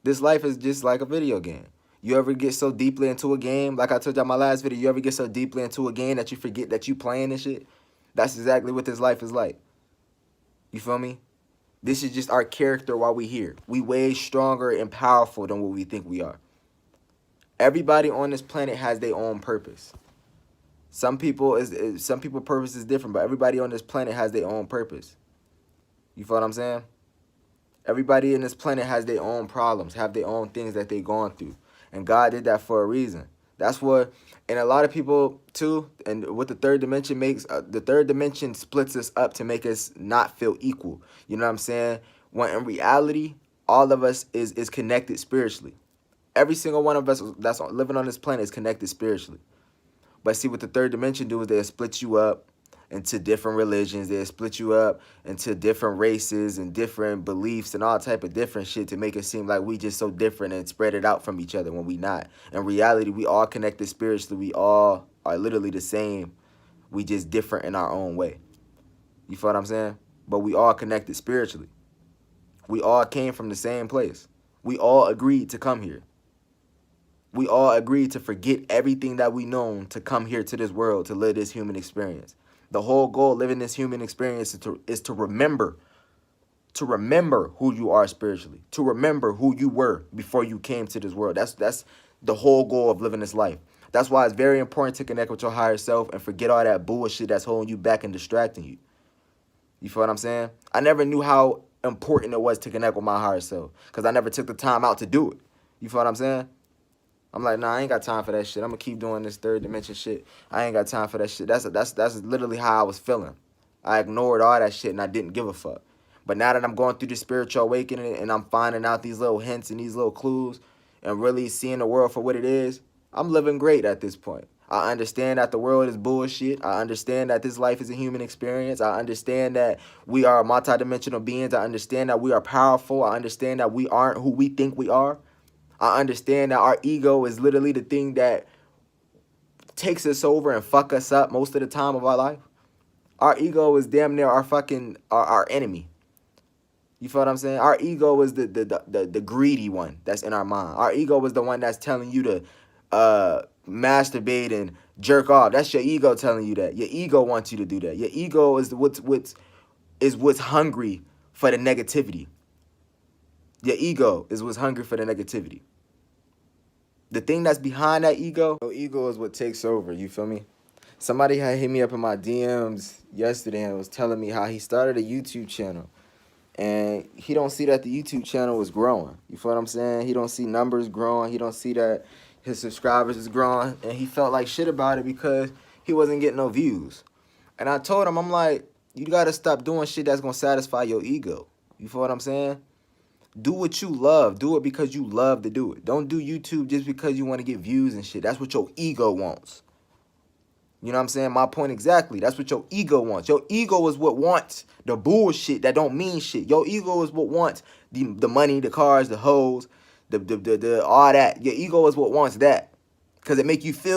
This life is just like a video game. You ever get so deeply into a game, like I told you in my last video, you ever get so deeply into a game that you forget that you playing this shit? That's exactly what this life is like. You feel me? This is just our character while we here. We way stronger and powerful than what we think we are. Everybody on this planet has their own purpose. Some people purpose is different, but everybody on this planet has their own purpose. You feel what I'm saying? Everybody in this planet has their own problems, have their own things that they're going through. And God did that for a reason. That's what, and a lot of people too, and what the third dimension makes, the third dimension splits us up to make us not feel equal. You know what I'm saying? When in reality, all of us is connected spiritually. Every single one of us that's living on this planet is connected spiritually. But see, what the third dimension do is they split you up into different religions. They split you up into different races and different beliefs and all type of different shit to make it seem like we just so different and spread it out from each other when we not. In reality, we all connected spiritually. We all are literally the same. We just different in our own way. You feel what I'm saying? But we all connected spiritually. We all came from the same place. We all agreed to come here. We all agreed to forget everything that we known to come here to this world to live this human experience. The whole goal of living this human experience is to remember who you are spiritually, to remember who you were before you came to this world. That's the whole goal of living this life. That's why it's very important to connect with your higher self and forget all that bullshit that's holding you back and distracting you. You feel what I'm saying? I never knew how important it was to connect with my higher self because I never took the time out to do it. You feel what I'm saying? I'm like, nah, I ain't got time for that shit. I'm gonna keep doing this third dimension shit. I ain't got time for that shit. That's literally how I was feeling. I ignored all that shit and I didn't give a fuck. But now that I'm going through the spiritual awakening and I'm finding out these little hints and these little clues and really seeing the world for what it is, I'm living great at this point. I understand that the world is bullshit. I understand that this life is a human experience. I understand that we are multidimensional beings. I understand that we are powerful. I understand that we aren't who we think we are. I understand that our ego is literally the thing that takes us over and fuck us up most of the time of our life. Our ego is damn near our enemy. You feel what I'm saying? Our ego is the greedy one that's in our mind. Our ego is the one that's telling you to masturbate and jerk off. That's your ego telling you that. Your ego wants you to do that. Your ego is what's hungry for the negativity. Your ego is what's hungry for the negativity. The thing that's behind that ego, your ego is what takes over, you feel me? Somebody had hit me up in my DMs yesterday and was telling me how he started a YouTube channel. And he don't see that the YouTube channel is growing. You feel what I'm saying? He don't see numbers growing. He don't see that his subscribers is growing. And he felt like shit about it because he wasn't getting no views. And I told him, I'm like, you got to stop doing shit that's going to satisfy your ego. You feel what I'm saying? Do what you love. Do it because you love to do it. Don't do YouTube just because you want to get views and shit. That's what your ego wants. You know what I'm saying? My point exactly. That's what your ego wants. Your ego is what wants the bullshit that don't mean shit. Your ego is what wants the money, the cars, the hoes, the all that. Your ego is what wants that because it make you feel